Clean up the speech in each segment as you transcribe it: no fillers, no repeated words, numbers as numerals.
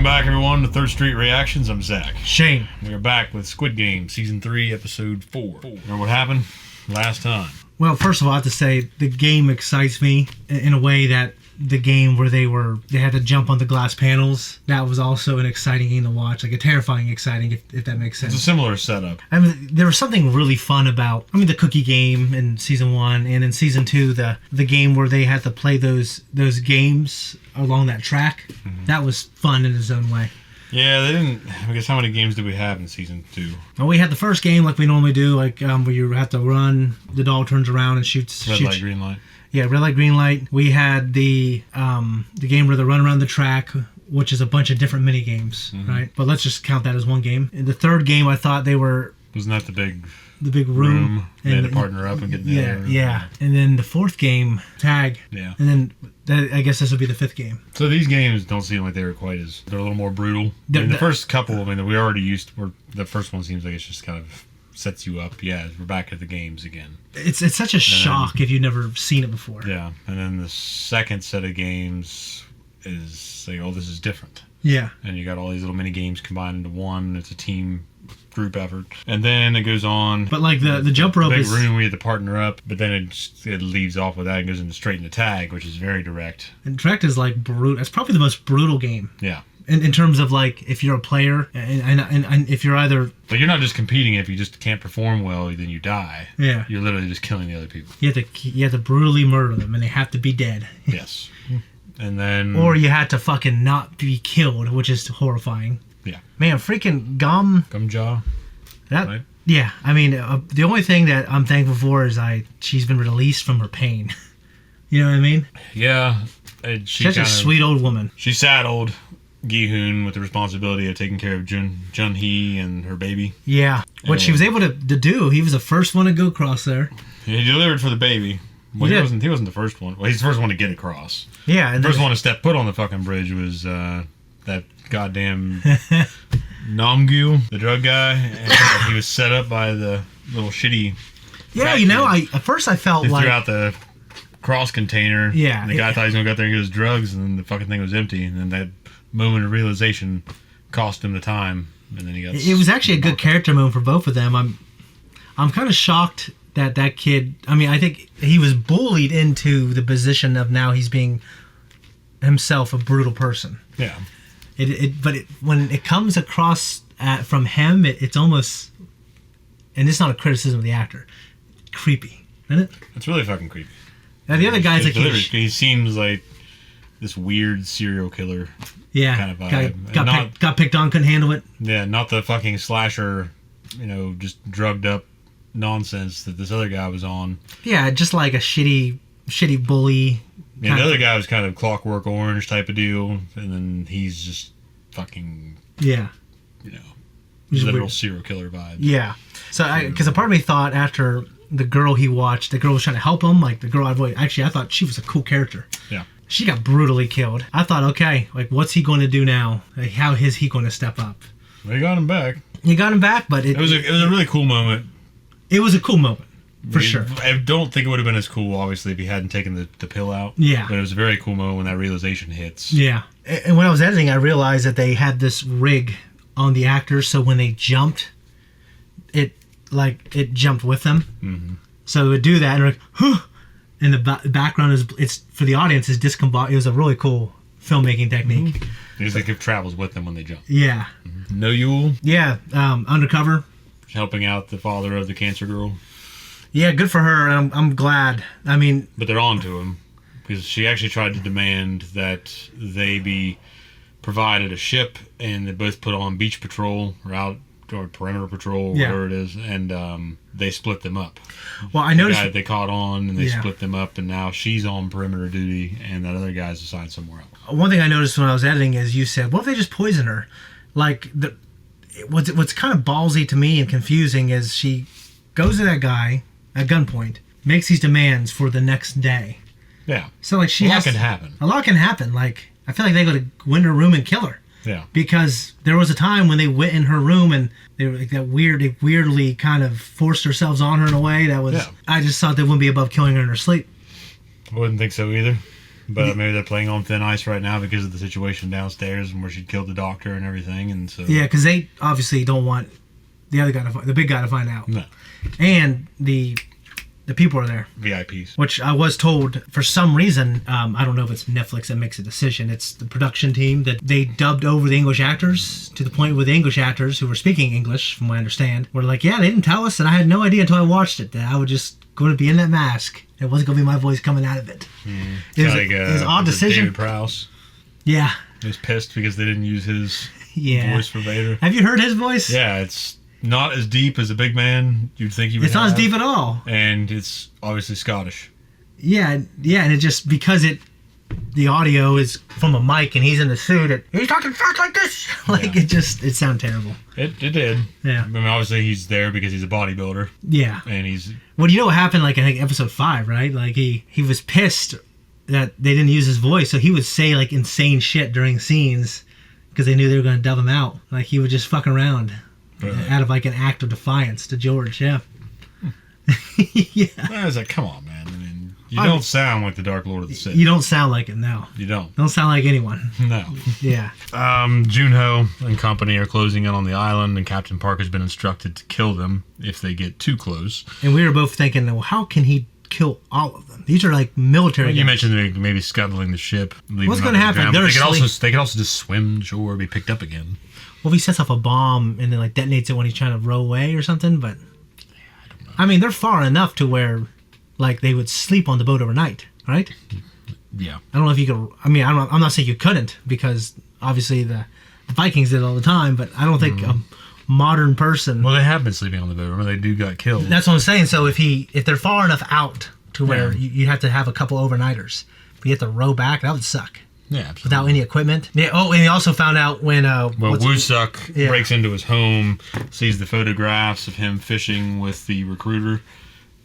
Welcome back, everyone, to Third Street Reactions. I'm Zach. Shane. We are back with Squid Game, Season 3, Episode 4. Remember what happened last time? Well, first of all, I have to say, the game excites me in a way that the game where they had to jump on the glass panels, that was also an exciting game to watch, like a terrifying exciting, if that makes sense. It's a similar setup. I mean, there was something really fun about, the cookie game in Season 1, and in Season 2, the game where they had to play those games along that track. Mm-hmm. That was fun in its own way. Yeah, they didn't. I guess how many games did we have in Season 2? Well, we had the first game like we normally do, like where you have to run, the dog turns around and shoots. Red light, green light. Yeah, red light, green light. We had the game where they run around the track, which is a bunch of different mini games, right? But let's just count that as one game. In the third game, I thought they were... Wasn't that the big room? They had to partner up and get together. Yeah. And then the fourth game, tag. Yeah. And then I guess this would be the fifth game. So these games don't seem like they were quite as... They're a little more brutal. The first couple, we already used... The first one seems like it's just kind of... sets you up. Yeah, we're back at the games again. It's such a shock if you've never seen it before. Yeah, and then the second set of games is like, oh, this is different. Yeah. And you got all these little mini games combined into one. It's a team group effort. And then it goes on. But like the jump rope big room, we had to partner up, but then it leaves off with that and goes into straight into tag, which is very direct. And direct is like brutal. It's probably the most brutal game. Yeah. In terms of like if you're a player and if you're either... But you're not just competing. If you just can't perform well, then you die. Yeah. You're literally just killing the other people. You have to brutally murder them and they have to be dead. Yes. And then... Or you had to fucking not be killed, which is horrifying. Yeah. Man, freaking Gumjaw. That... Right? Yeah. The only thing that I'm thankful for is she's been released from her pain. You know what I mean? Yeah. She's a sweet old woman. She saddled Guithune with the responsibility of taking care of Jun-hee and her baby. Yeah. What she was able to do, he was the first one to go across there. He delivered for the baby. Well, he wasn't the first one. Well, he's the first one to get across. Yeah. And the first one to step foot on the fucking bridge was that goddamn Namgyu, the drug guy. And he was set up by the little shitty... Yeah, at first I felt they like... threw out the cross container. Yeah. And the guy thought he was going to go out there and get his drugs, and then the fucking thing was empty. And then that moment of realization cost him the time, and then he got... It was actually a good character moment for both of them. I'm kind of shocked that kid... I think he was bullied into the position of now he's being himself a brutal person. Yeah. But when it comes across from him, it's almost... And it's not a criticism of the actor. Creepy, isn't it? It's really fucking creepy. Now the other guy's like... He seems like this weird serial killer... Yeah, kind of vibe. Got picked on, couldn't handle it. Yeah, not the fucking slasher, just drugged up nonsense that this other guy was on. Yeah, just like a shitty bully. Yeah, the other guy was kind of Clockwork Orange type of deal, and then he's just fucking... Yeah. Literal serial killer vibe. Yeah. So, because a part of me thought after the girl he watched, the girl was trying to help him, like the girl I thought she was a cool character. Yeah. She got brutally killed. I thought, okay, like, what's he going to do now? Like, how is he going to step up? Well, he got him back. You got him back, but it was a really cool moment. It was a cool moment, for sure. I don't think it would have been as cool, obviously, if he hadn't taken the pill out. Yeah. But it was a very cool moment when that realization hits. Yeah. And when I was editing, I realized that they had this rig on the actors, so when they jumped, it jumped with them. Mm-hmm. So it would do that, and like, huh! And the background it's for the audience is discombobulated. It was a really cool filmmaking technique. Mm-hmm. It's like it travels with them when they jump. Yeah. Mm-hmm. No Yule. Yeah. Undercover. Helping out the father of the cancer girl. Yeah, good for her. I'm glad. But they're on to him because she actually tried to demand that they be provided a ship, and they both put on beach patrol or perimeter patrol, whatever it is, and they split them up. Well, I noticed the guy they caught on, and they split them up, and now she's on perimeter duty, and that other guy's assigned somewhere else. One thing I noticed when I was editing is you said, "What if they just poison her?" Like what's kind of ballsy to me and confusing is she goes to that guy at gunpoint, makes these demands for the next day. Yeah. So like a lot can happen. A lot can happen. Like I feel like they go to go in her room and kill her. Yeah. Because there was a time when they went in her room and they were like they weirdly kind of forced themselves on her in a way that was... Yeah. I just thought they wouldn't be above killing her in her sleep. I wouldn't think so either. But maybe they're playing on thin ice right now because of the situation downstairs and where she killed the doctor and everything, and so yeah, because they obviously don't want the other guy the big guy to find out. No. And the people are there. VIPs. Which I was told, for some reason, I don't know if it's Netflix that makes a decision, it's the production team that they dubbed over the English actors to the point where the English actors who were speaking English, from what I understand, were like, yeah, they didn't tell us, and I had no idea until I watched it that I was just going to be in that mask. It wasn't going to be my voice coming out of it. It was an odd decision. David Prowse. Yeah. He was pissed because they didn't use his voice for Vader. Have you heard his voice? Yeah, it's not as deep as a big man you'd think you would. It's not as deep at all. And it's obviously Scottish. Yeah, and it just, because the audio is from a mic and he's in the suit, he's talking fast like this. It sounded terrible. It did. Yeah. I mean, obviously he's there because he's a bodybuilder. Yeah. And he's... Well, you know what happened, I think episode 5, right? He was pissed that they didn't use his voice, so he would say, insane shit during scenes because they knew they were going to dub him out. He would just fuck around. Really? Out of an act of defiance to George, yeah. Yeah. I was like, come on, man. I mean, you don't sound like the Dark Lord of the Sith. You don't sound like it, no. You don't. Don't sound like anyone. No. Yeah. Junho and company are closing in on the island, and Captain Parker's been instructed to kill them if they get too close. And we were both thinking, well, how can he kill all of them? These are military guys. You mentioned maybe scuttling the ship. What's going to happen? They could also just swim to shore or be picked up again. Well, if he sets off a bomb and then detonates it when he's trying to row away or something, but I mean, they're far enough to where they would sleep on the boat overnight, right? Yeah. I don't know if you could. I mean, I'm not saying you couldn't, because obviously the Vikings did it all the time, but I don't think a modern person. Well, they have been sleeping on the boat. Remember, they got killed. That's what I'm saying. So if they're far enough out to where you have to have a couple overnighters, but you have to row back, that would suck. Yeah, absolutely. Without any equipment. Yeah. Oh, and he also found out when Woo-Suk breaks into his home, sees the photographs of him fishing with the recruiter,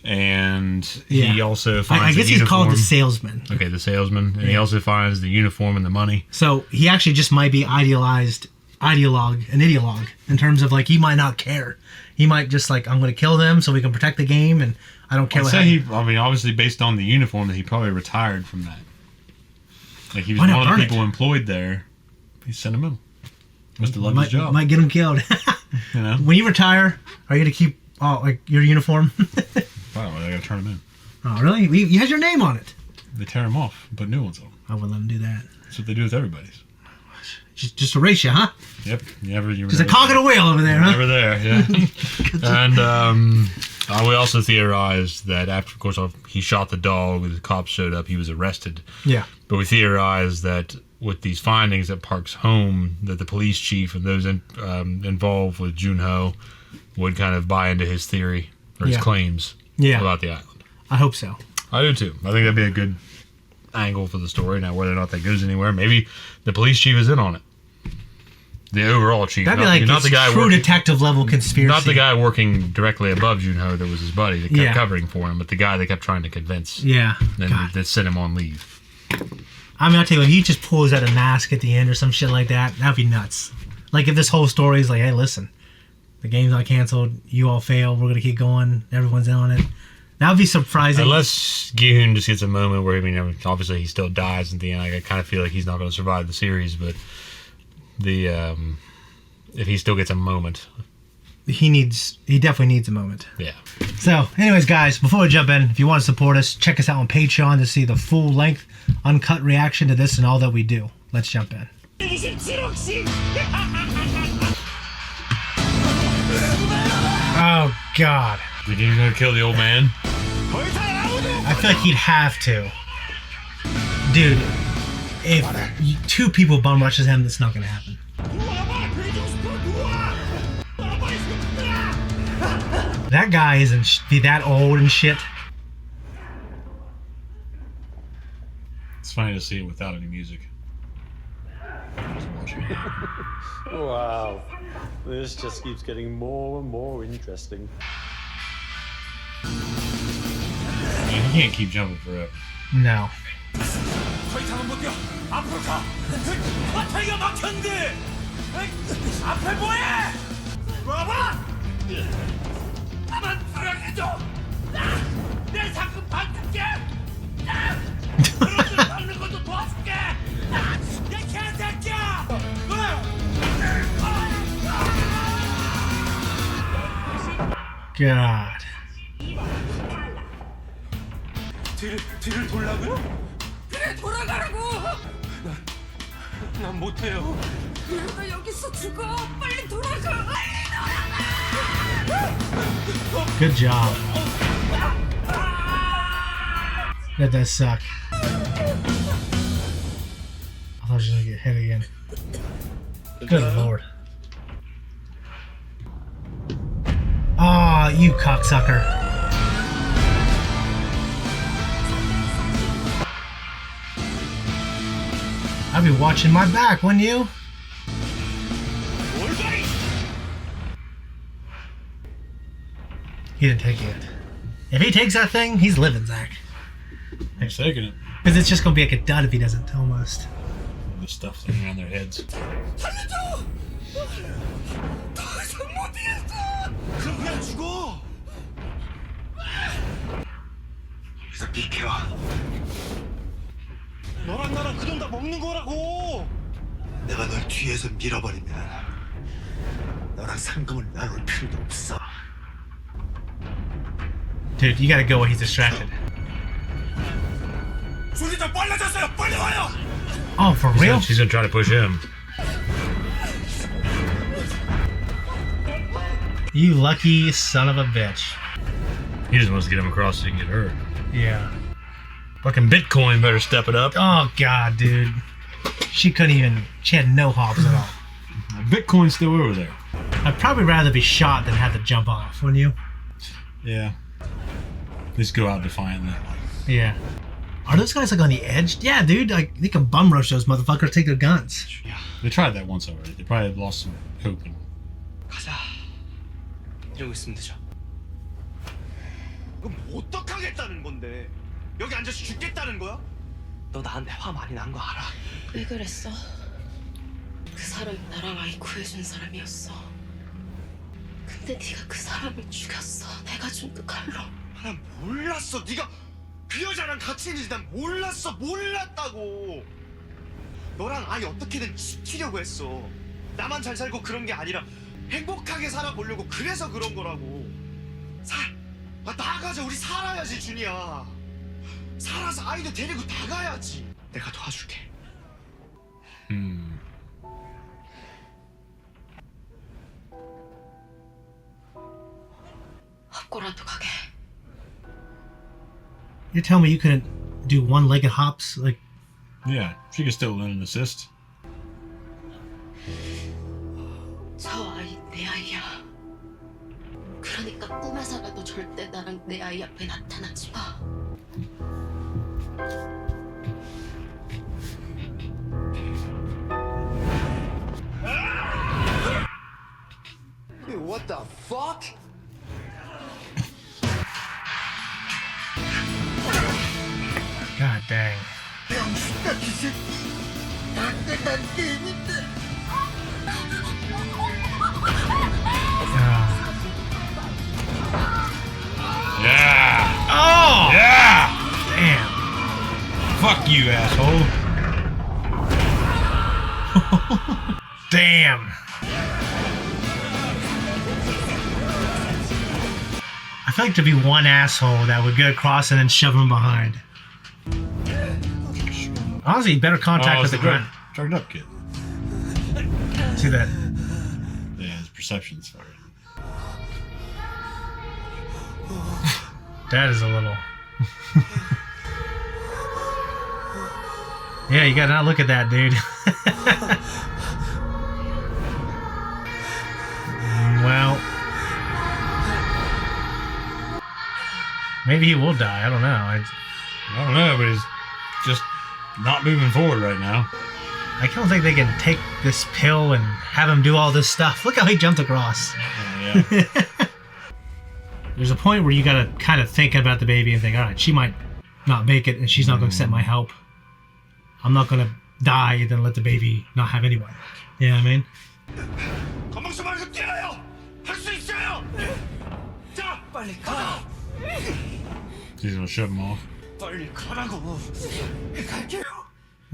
and he also finds I guess the he's uniform. called the salesman. Okay, the salesman, and he also finds the uniform and the money. So he actually just might be an ideologue in terms of he might not care. He might just I'm going to kill them so we can protect the game, and I don't care what happens. I mean, obviously based on the uniform, that he probably retired from that. He was one of the people employed there. He sent him in. Must have loved his job. Might get him killed. You know? When you retire, are you going to keep your uniform? Wow, they got to turn him in. Oh, really? You had your name on it. They tear him off, put new ones on. I wouldn't let them do that. That's what they do with everybody's. Just erase you, huh? Yep. Just a cog in a wheel over there, huh? Never there, yeah. And we also theorized that after, of course, he shot the dog, the cops showed up, he was arrested. Yeah. But we theorized that with these findings at Park's home, that the police chief and those involved with Junho would kind of buy into his theory or his claims about the island. I hope so. I do too. I think that'd be a good angle for the story. Now, whether or not that goes anywhere, maybe the police chief is in on it. The overall chief. That'd be not the guy true detective level conspiracy. Not the guy working directly above Junho that was his buddy that kept covering for him, but the guy they kept trying to convince. Yeah. And that sent him on leave. I mean, I'll tell you, if he just pulls out a mask at the end or some shit like that, that'd be nuts. If this whole story is hey, listen, the game's not canceled, you all failed, we're going to keep going, everyone's in on it. That would be surprising. Unless Guithune just gets a moment where, obviously he still dies at the end. I kind of feel like he's not going to survive the series, but if he still gets a moment. He definitely needs a moment. Yeah. So, anyways, guys, before we jump in, if you want to support us, check us out on Patreon to see the full length, uncut reaction to this and all that we do. Let's jump in. Oh, God. Did you going to kill the old man? I feel like he'd have to. Dude, if two people bum rushes him, that's not going to happen. That guy isn't be that old and shit. It's funny to see it without any music. Wow. This just keeps getting more and more interesting. You can't keep jumping forever. No. God. 뒤를 돌라고요? 그래 돌아가라고. 난 못해요. 너 여기서 죽어. 빨리 돌아가. Good job. That does suck. I thought I was gonna get hit again. Good lord. Ah, you cocksucker. I'd be watching my back, wouldn't you? He didn't take it. If he takes that thing, he's living, Zach. He's taking it. Because it's just gonna be like a dud if he doesn't, almost. The stuff thing around their heads. 그럼 그냥 죽어. 여기서 비켜. 너랑 나랑 그 돈 다 먹는 거라고. 내가 널 뒤에서 밀어버리면 너랑 상금을 나눌 필요도 없어. Dude, you gotta go while he's distracted. 줄이 더 빨라졌어요. 빨리 와요. Oh, for real? She's gonna try to push him. You lucky son of a bitch. He just wants to get him across so he can get hurt. Yeah. Fucking Bitcoin better step it up. Oh, God, dude. She couldn't even... She had no hops at all. Bitcoin's still over there. I'd probably rather be shot than have to jump off, wouldn't you? Yeah. Let's go out defiantly. Yeah. Are those guys like on the edge? Yeah, dude. Like they can bum rush those motherfuckers, take their guns. Yeah. They tried that once already. They probably lost some hope. 가자. 이러고 있으면 되죠. 그럼 어떡하겠다는 건데? 여기 앉아서 죽겠다는 거야? 너 나한테 화 많이 난 거 알아? 왜 그랬어? 그 사람이 나랑 아이 구해준 사람이었어. 근데 네가 그 사람을 죽였어. 내가 준 그 칼로. 난 몰랐어. 네가 그 여자랑 같이 있는지 난 몰랐다고. 너랑 아이 어떻게든 지키려고 했어. 나만 잘 살고 그런 게 아니라 행복하게 살아보려고 그래서 그런 거라고. 나가자. 우리 살아야지, 준이야. 살아서 아이도 데리고 나가야지. 내가 도와줄게. 학고라도 가게. You're telling me you couldn't do one-legged hops? Like, Yeah, she could still lend an assist. 저 아이 내 아이야. 그러니까 꿈에서라도 절대 나랑 내 아이 앞에 나타나지 마. What the fuck? God dang. Yeah! Oh! Yeah! Damn. Fuck you, asshole. Damn. I feel like to be one asshole that would get across and then shove him behind. Honestly, better contact with the ground. Drugged up kid. See that? Yeah, his perception's far. That is a little. Yeah, you gotta not look at that, dude. Well, maybe he will die. I don't know. I don't know, but he's just not moving forward right now. I don't think they can take this pill and have him do all this stuff. Look how he jumped across. Oh, yeah. There's a point where you gotta kind of think about the baby and think, all right, she might not make it and she's not gonna accept my help. I'm not gonna die and then let the baby not have anyone. You know what I mean? 건방져 말고 뛰어요. 할 수 있어요. 자, 빨리 가. He's gonna shove him off. 빨리 가라고. 갈게요.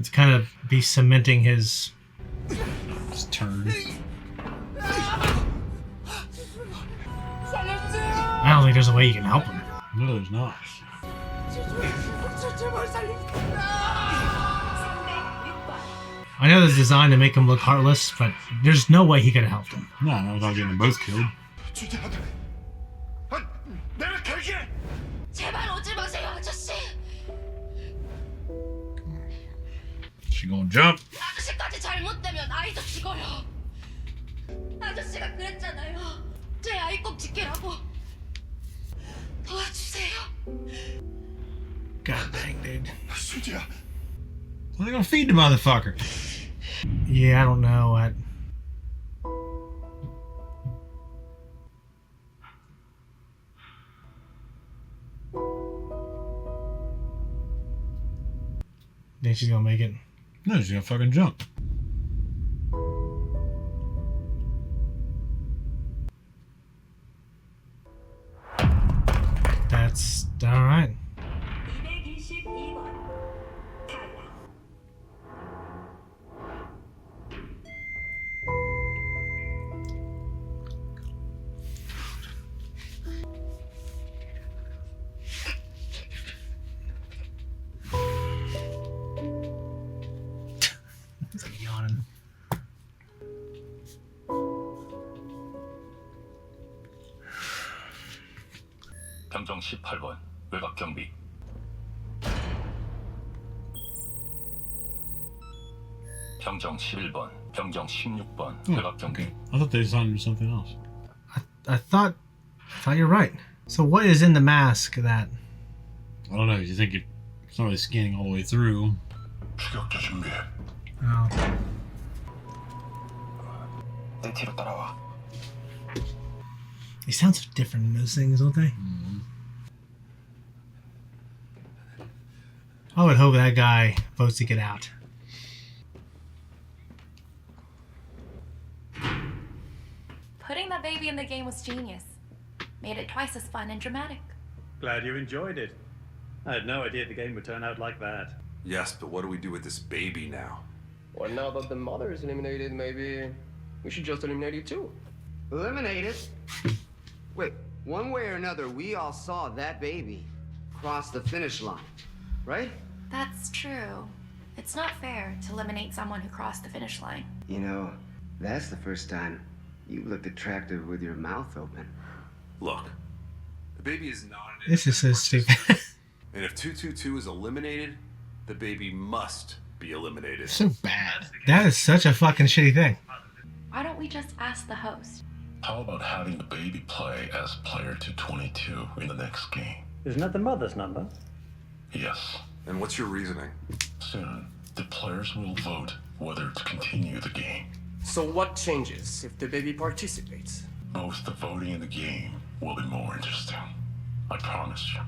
It's kind of be cementing his turn. I don't think there's a way you can help him. No, there's not. I know it's designed to make him look heartless, but there's no way he could have helped him. No, without getting them both killed. 내가 결기해. 제발 오지 마세요, 아저씨. She gonna jump. 아저씨까지 잘못되면 아이도 죽어요. 아저씨가 그랬잖아요. 제 아이 꼭 지키라고. 도와주세요. God dang, dude. 수지야. Well, they're gonna feed the motherfucker. Yeah, I don't know what. Think she's gonna make it? No, she's gonna fucking jump. That's alright. 222번 탈락. It's like yawning. 병정 18번 외곽 경비. 병정 11번, 병정 16번 외곽 경비. I thought they assigned him to something else. I thought you're right. So what is in the mask that? I don't know. You think it's not really scanning all the way through? 추격자 준비해. Oh. 내 뒤로 따라와. They sound so different in those things, don't they? I would hope that guy votes to get out. Putting that baby in the game was genius. Made it twice as fun and dramatic. Glad you enjoyed it. I had no idea the game would turn out like that. Yes, but what do we do with this baby now? Well, now that the mother is eliminated, maybe we should just eliminate you too. Eliminated? Wait, one way or another, we all saw that baby cross the finish line, right? That's true. It's not fair to eliminate someone who crossed the finish line. You know, that's the first time you looked attractive with your mouth open. Look, the baby is not an This is so innocent stupid. participant. And if 222 is eliminated, the baby must be eliminated. So bad. That is such a fucking shitty thing. Why don't we just ask the host? How about having the baby play as player 222 in the next game? Isn't that the mother's number? Yes. And what's your reasoning? Soon, the players will vote whether to continue the game. So what changes if the baby participates? Both the voting and the game will be more interesting. I promise you.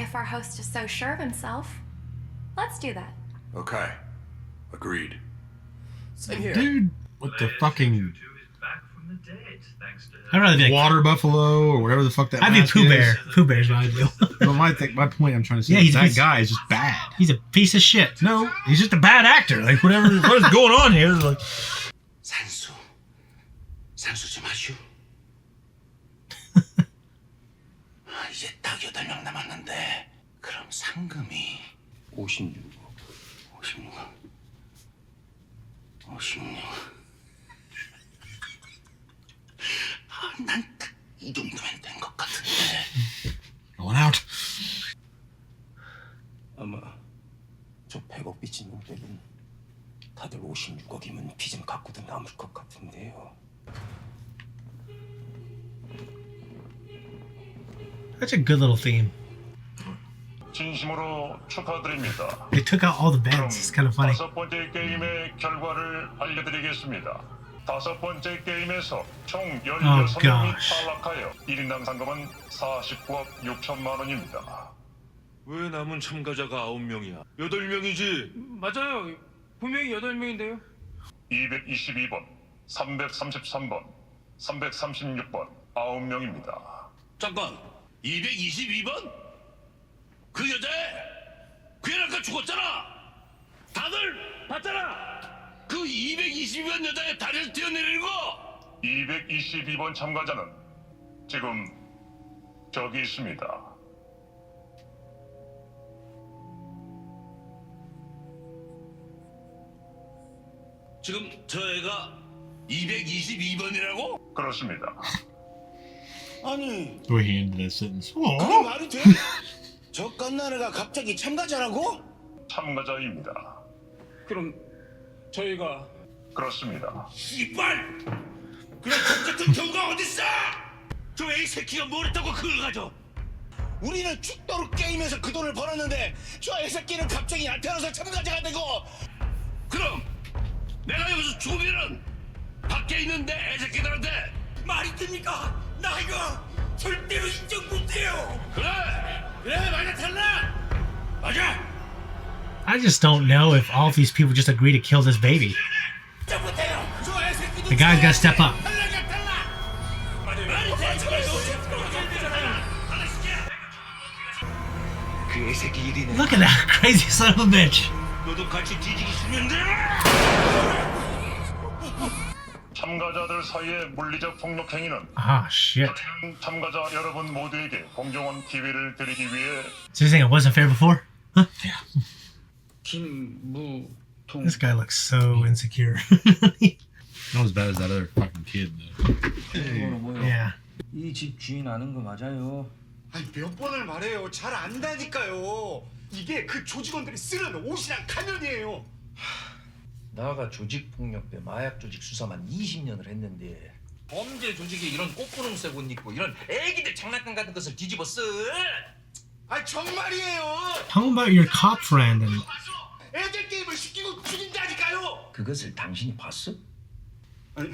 If our host is so sure of himself, let's do that. Okay, agreed. Same here. Dude, what the fucking I'd rather be like, water buffalo or whatever the fuck that I'd be mask Pooh is. Bear. Pooh Bear's what I'd do. But my point I'm trying to say Yeah, is he's a that piece- guy is just bad. He's a piece of shit. No, he's just a bad actor. Like whatever, what is going on here? Like, 산수 좀 하슈. 이제 딱 8명 남았는데 그럼 상금이 56. 56. 난 딱 이 정도면 된 것 같은데. going out. 아마 저 100억 빚진 놈들은 다들 56억이면 빚 좀 갖고도 남을 것 같은데요. That's a good little theme. 진심으로 축하드립니다. They took out all the beds. It's kind of funny. 다섯 번째 게임의 결과를 알려드리겠습니다. 다섯 번째 게임에서 총 16명이 gosh. 탈락하여 1인당 상금은 49억 6천만 원입니다. 왜 남은 참가자가 9명이야? 8명이지. 맞아요. 분명히 8명인데요. 222번, 333번, 336번 9명입니다. 잠깐. 222번? 그 여자애! 그 애는 아까 죽었잖아! 봤잖아. 그 222번 여자의 다리를 뛰어내리는 거. 222번 참가자는 지금 저기 있습니다. 지금 저 애가 222번이라고? 그렇습니다. 아니, Where he ended that sentence. 그게 말이 돼? 저 깐나르가 갑자기 참가자라고? 참가자입니다. 그럼 저희가 그렇습니다. 이빨! 그럼 저 같은 경우가 어딨어? 저 애 새끼가 뭘 했다고 그걸 가져? 우리는 죽도록 게임에서 그 돈을 벌었는데 저 애새끼는 갑자기 나타나서 참가자가 되고. 그럼 내가 여기서 죽으면은 밖에 있는 내 애새끼들한테 말이 됩니까? 나 이거 절대로 인정 못해요. 그래 말이 달라. 맞아. I just don't know if all of these people just agree to kill this baby. 인정 못해요. 저 애새끼들. The guy's gotta step up. 그 애새끼 일이네. Look at that crazy son of a bitch. 너도 같이 뒤지기 싫은데? 참가자들 사이의 물리적 폭력 행위는 Ah, shit. 참가자 여러분 모두에게 공정한 기회를 드리기 위해 So you saying it wasn't fair before? Huh? 김무통. This guy looks so insecure. Not as bad as that other fucking kid, though. Yeah. 이 집 주인 아는 거 맞아요? 아니 몇 번을 말해요. 잘 안다니까요. 이게 그 조직원들이 쓰는 옷이랑 가면이에요. 나가 조직폭력배 마약 조직 수사만 20년을 했는데 범죄 조직이 이런 꽃분홍색 옷 입고 이런 애기들 장난감 같은 것을 뒤집어 쓰. 아 정말이에요. How about your cop friend? And 애들 게임을 시키고 죽인다니까요. 그것을 당신이 봤어? 아니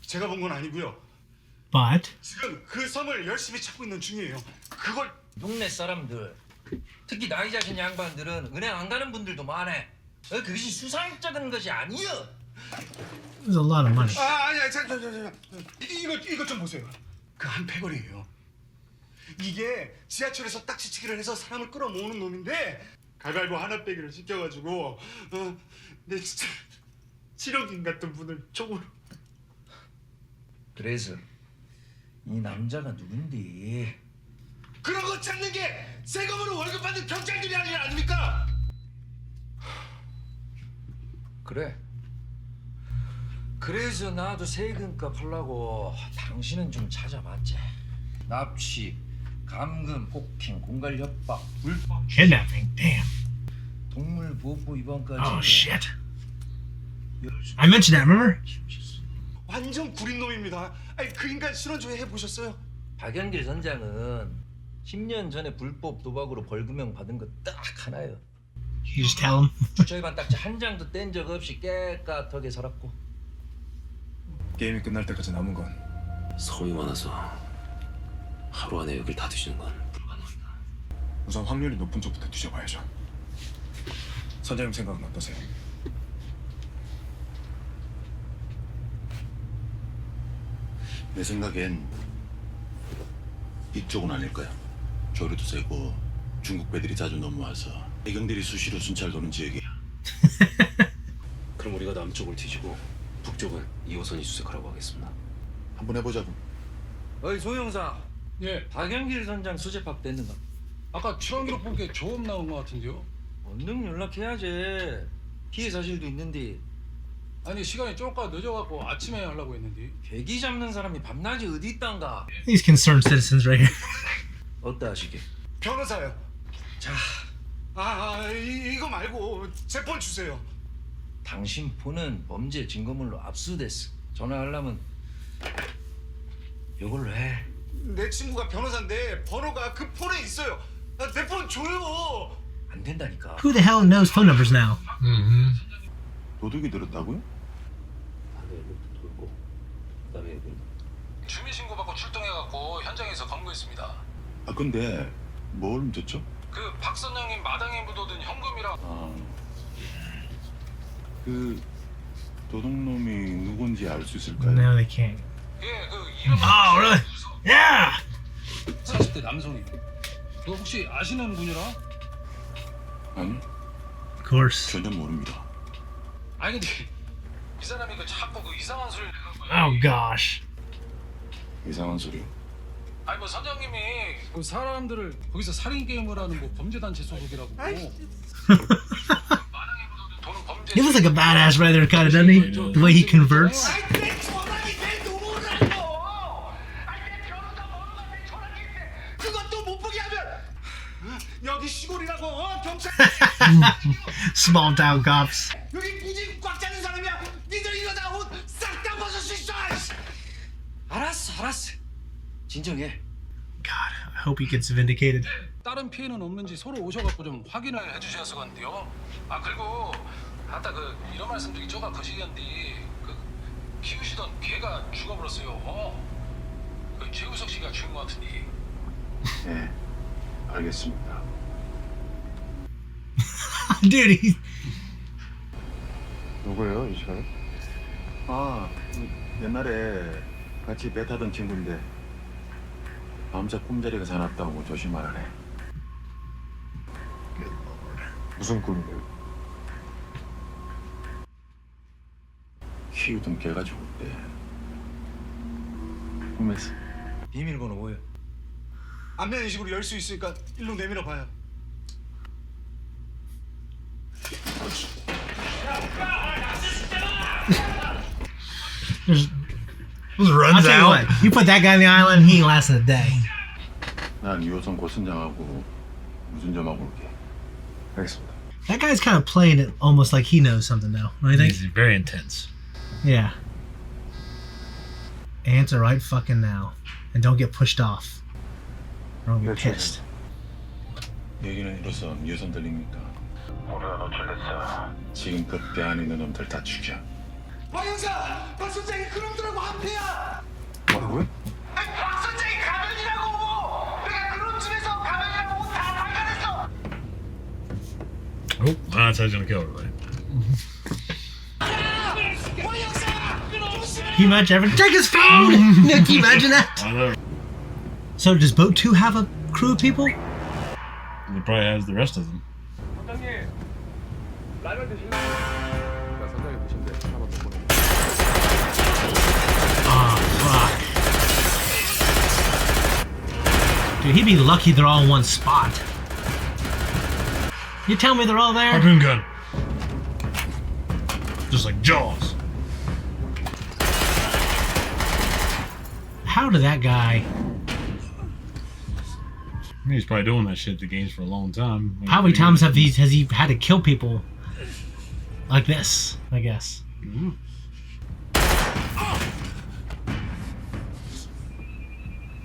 제가 본 건 아니고요. but 지금 그 섬을 열심히 찾고 있는 중이에요. 그걸 동네 사람들, 특히 나이 자신 양반들은 은행 안 가는 분들도 많아. 그것이 수상적인 것이 아니여. there's a lot of money. 아니야, 잠깐. 이거 좀 보세요. 그 한 패거리예요. 이게 지하철에서 딱지치기를 해서 사람을 끌어모으는 놈인데 가위바위보 하나 빼기를 시켜가지고 내 진짜 치료긴 같은 분을 총으로. 그래서 이 남자가 누군데? 그런 거 찾는 게 세금으로 월급 받는 경찰들이 할 일 아닙니까? 그래. 그래서 나도 세금값 하려고 당신은 좀 찾아봤지. 납치, 감금, 폭행, 공갈 협박, 불법 Kidnapping. Damn. 동물보호법 위반까지. Oh shit. I mentioned that. Remember? 완전 구린 놈입니다. 아니 그 인간 실언조회 해보셨어요? 박연길 선장은 10년 전에 불법 도박으로 벌금형 받은 거 딱 하나요. You just tell him. 주차위반 딱지 한 장도 뗀 적 없이 깨끗하게 살았고. 게임이 끝날 때까지 남은 건 섬이 많아서 하루 안에 여길 다 뒤지는 건 불가능합니다. 우선 확률이 높은 쪽부터 뒤져봐야죠. 선장님 생각은 어떠세요? 내 생각엔 이쪽은 아닐 거야. 조류도 세고 중국 배들이 자주 넘어와서 해경들이 수시로 순찰 도는 지역이야. 그럼 우리가 남쪽을 뒤지고 북쪽은 2호선이 수색하라고 하겠습니다. 한번 해보자고. 어이 송영사. 예. 박연길 선장 수재 파악됐는가? 아까 출항기록 본 게 처음 나온 것 같은데요. 얼른 연락해야지. 피해 사실도 있는데. 아니 시간이 조금 늦어갖고 아침에 하려고 했는데. 괴기 잡는 사람이 밤낮이 어디 있단가? These concerned citizens right here. 어따 하시게? 변호사요. 자, 이거 말고 제 폰 주세요. 당신 폰은 범죄 증거물로 압수됐어. 전화하려면 이걸로 해. 내 친구가 변호사인데 번호가 그 폰에 있어요. 내 폰 줘요. 안 된다니까. Who the hell knows phone numbers now? 도둑이 들었다고요? 주민 신고 받고 출동해갖고 현장에서 검거했습니다. 아 근데 뭘 훔쳤죠? 그 박 선장님 마당에 묻어둔 현금이랑. 그 도둑놈이 누군지 알 수 있을까요? No, they can't. 예, 그 이름. Oh, really? Yeah. 40대 남성이. 너 혹시 아시는 분이라? 아니 course. 전혀 모릅니다. 아니 근데 이 사람이 그 자꾸 그 이상한 소리를 내는 거야. Oh gosh. 이상한 소리. 아니 뭐 선장님이 그 사람들을 거기서 살인 게임을 하는 뭐 범죄 단체 소속이라고. He looks like a badass right there, kind of, doesn't he? The way he converts. 그것도 못 보게 하면 여기 시골이라고 경찰 Small town cops. 여기 굳이 꽉 짜는 사람이야. 니들 이러다 옷 싹 다 벗을 수 있어. 알았어. 진정해. God, I hope he gets vindicated. 다른 피해는 없는지 서로 오셔갖고 좀 확인을 해주셔서 건데요. 아 그리고 아까 그 이런 말씀드리기 조금 거시기한데 그 키우시던 개가 죽어버렸어요. 그 최우석 씨가 죽은 것 같은데. 네, 알겠습니다. Dude, he. 누구예요, 이 사람? 아, 옛날에 같이 배 타던 친구인데 밤새 꿈자리가 사납다고 조심하라네. 무슨 꿈이에요? 키우던 개가 죽었대. 꿈에서. 비밀번호 뭐예요? 안면 인식으로 열 수 있으니까 일로 내밀어 봐요. Just I'll tell you what, you put that guy on the island, he ain't lasting a day. 난 2호선 고선장하고 무슨 점 하고 올게. 알겠습니다. That guy's kind of playing it almost like he knows something now, don't you think? He's very intense. Yeah. Answer right fucking now. And don't get pushed off. Or I'll get pissed. 얘기는 이로써 2호선 들립니까? 우리가 노출됐어. 지금 그 배 안에 있는 놈들 다 죽여. 박 형사! 박 선장이 그놈들하고 한패야! 뭐라고요? 아니 박 선장이 가면이라고! 내가 그놈 집에서 가면이라고 다 발견했어! Oh, that's how he's gonna kill everybody. Can you imagine ever take his phone? Nick, can you imagine that? I know. So does Boat 2 have a crew of people? He probably has the rest of them. Oh, fuck. Dude, he'd be lucky they're all in one spot. You tell me they're all there? Harpoon gun. Just like Jaws. How did that guy... I mean, he's probably doing that shit at the games for a long time. How many times has he had to kill people like this, I guess? Mm-hmm.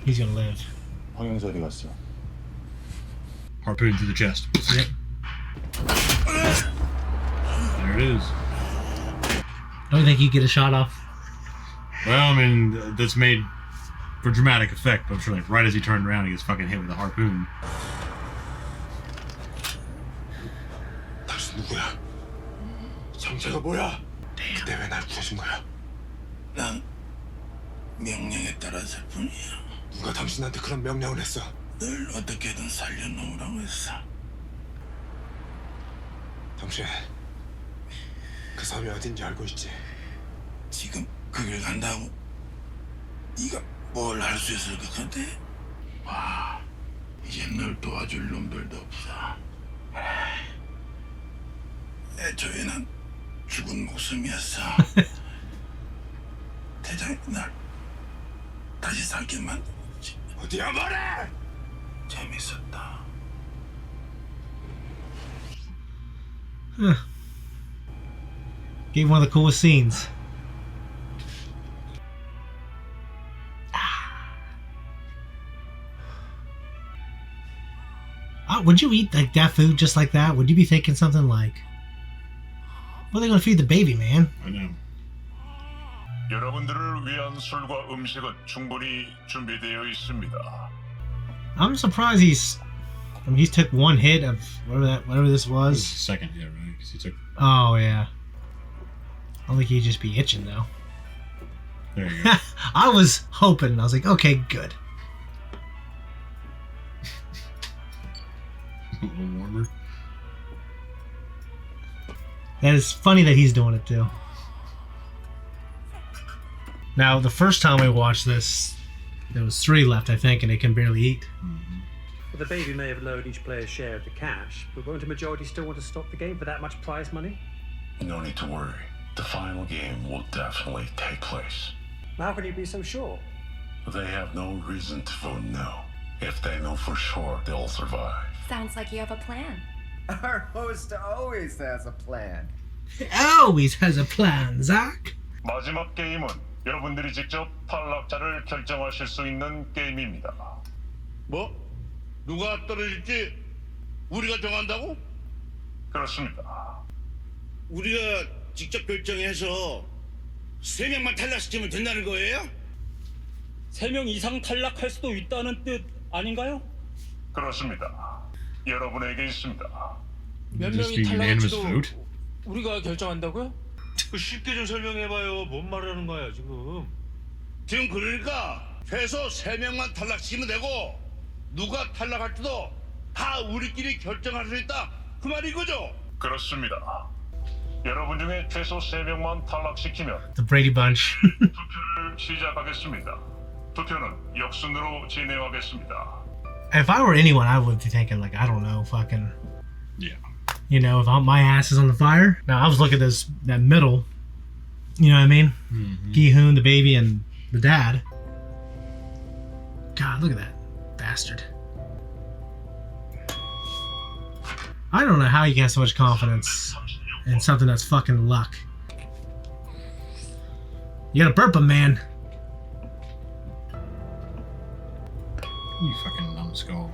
He's gonna live. 황영사 어디 갔어? Harpoon through the chest. Yep. There it is. Don't you think you get a shot off? Well, I mean, that's made for dramatic effect, but I'm sure, like, right as he turned around, he gets fucking hit with a harpoon. 당신 누구야? 정체가 뭐야? 그때 왜 날 구해준 거야? 난 명령에 따라서 뿐이야. 누가 당신한테 그런 명령을 했어? 늘 어떻게든 살려놓으라고 했어. 당신 그 섬이 어딘지 알고 있지? 지금 그 길 간다고 네가 뭘 할 수 있을 것 같아? 와, 이제 널 도와줄 놈들도 없어. 애초에는 죽은 목숨이었어. 대장이 날 다시 살게 만들었지. 어디야 말해! 재밌었다. Huh. Gave one of the coolest scenes. Would you eat like that food just like that? Would you be thinking something like, what are they gonna feed the baby, man? I know. 여러분들을 위한 술과 음식은 충분히 준비되어 있습니다. I'm surprised he took one hit of whatever this was. Second hit, right? 'Cause he took. Oh yeah. I don't think he'd just be itching though. There you go. I was hoping. I was like, okay, good. A little warmer. And it's funny that he's doing it too. Now, the first time we watched this, there was 3 left, I think, and they can barely eat. Well, the baby may have lowered each player's share of the cash, but won't a majority still want to stop the game for that much prize money? No need to worry. The final game will definitely take place. How can you be so sure? They have no reason to vote no. If they know for sure they'll survive. Sounds like you have a plan. Our host always has a plan. Always has a plan, Zach. 마지막 게임은 여러분들이 직접 탈락자를 결정하실 수 있는 게임입니다. 뭐? 누가 떨어질지 우리가 정한다고? 그렇습니다. 우리가 직접 결정해서 3명만 탈락시키면 된다는 거예요? 3명 이상 탈락할 수도 있다는 뜻 아닌가요? 그렇습니다. 여러분에게 있습니다. 몇 명이 탈락할지도 우리가 결정한다고요? 쉽게 좀 설명해봐요. 뭔 말하는 거야 지금? 지금 그러니까 최소 3명만 탈락시키면 되고 누가 탈락할지도 다 우리끼리 결정할 수 있다 그 말이 이거죠? 그렇습니다. 여러분 중에 최소 3명만 탈락시키면 The Brady Bunch. 투표를 시작하겠습니다. 투표는 역순으로 진행하겠습니다. If I were anyone, I would be thinking, like, I don't know, fucking... Yeah. You know, if my ass is on the fire. Now, I was looking at that middle. You know what I mean? Mm-hmm. Guithune, the baby, and the dad. God, look at that bastard. I don't know how you can have so much confidence in something that's fucking luck. You gotta burp him, man. You fucking numbskull.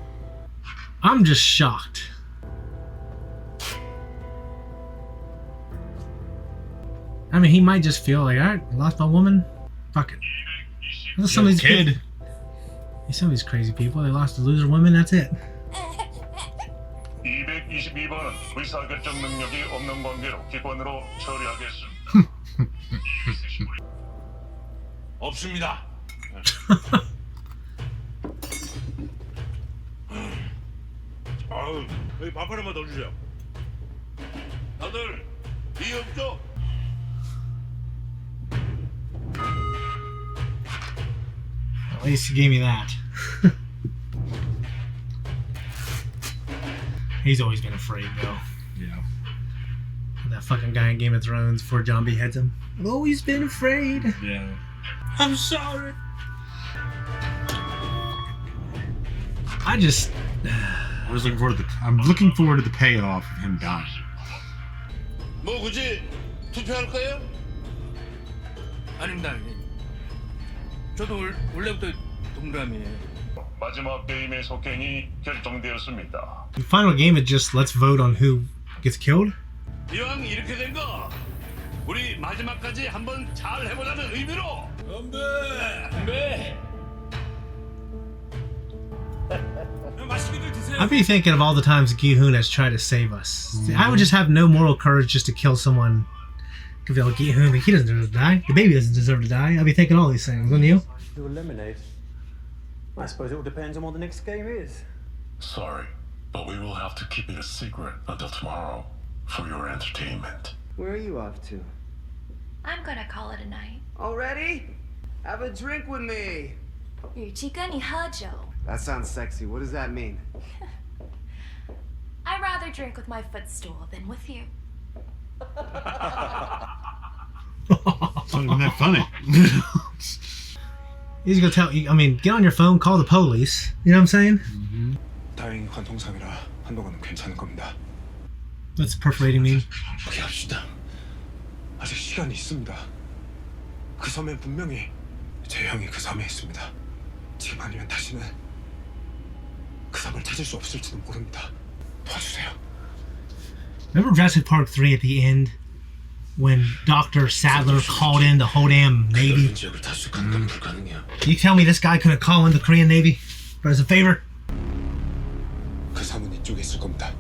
I'm just shocked. I mean, he might just feel like, alright, I lost my woman. Fuck it. Some of these kid. Some of these crazy people, they lost the loser women, that's it. 222번은 의사결정 능력이 없는 관계로 기권으로 처리하겠습니다. 없습니다. 아유, 여기 밥 하나만 더 주세요. 다들 이해 없죠? At least he gave me that. He's always been afraid, though. Yeah. That fucking guy in Game of Thrones before John beheads him. I've always been afraid. Yeah. I'm sorry. I just... I'm looking forward to the payoff of him dying. 뭐 굳이 투표할 거예요? 아닙니다. 저도 원래부터 동감이에요. 마지막 게임의 속행이 결정되었습니다. The final game is just let's vote on who gets killed. 이왕 이렇게 된 거 우리 마지막까지 한번 잘 해보자는 의미로 건배! 건배! 맛있게들 드세요. I'd be thinking of all the times Guithune has tried to save us. I would just have no moral courage just to kill someone. Could be like Guithune, he doesn't deserve to die. The baby doesn't deserve to die. I'd be thinking all these things, wouldn't you? To eliminate. I suppose it all depends on what the next game is. Sorry, but we will have to keep it a secret until tomorrow for your entertainment. Where are you off to? I'm gonna call it a night. Already? Have a drink with me. 与其跟你喝酒 That sounds sexy. What does that mean? I'd rather drink with my footstool than with you. It's not even that funny. He's gonna tell you, I mean, get on your phone, call the police. You know what I'm saying? 다행히 관통상이라 한동안은 괜찮을 겁니다. What's perforating mean? 포기합시다. 아직 시간이 있습니다. 그 섬엔 분명히 제 형이 그 섬에 있습니다. 지금 아니면 다시는 그 섬을 찾을 수 없을지도 모릅니다. 도와주세요. Remember Jurassic Park 3 at the end? When Dr. Sadler called in the whole damn Navy? You tell me this guy couldn't call in the Korean Navy for as a favor? 그 섬은 이쪽에 있을 겁니다.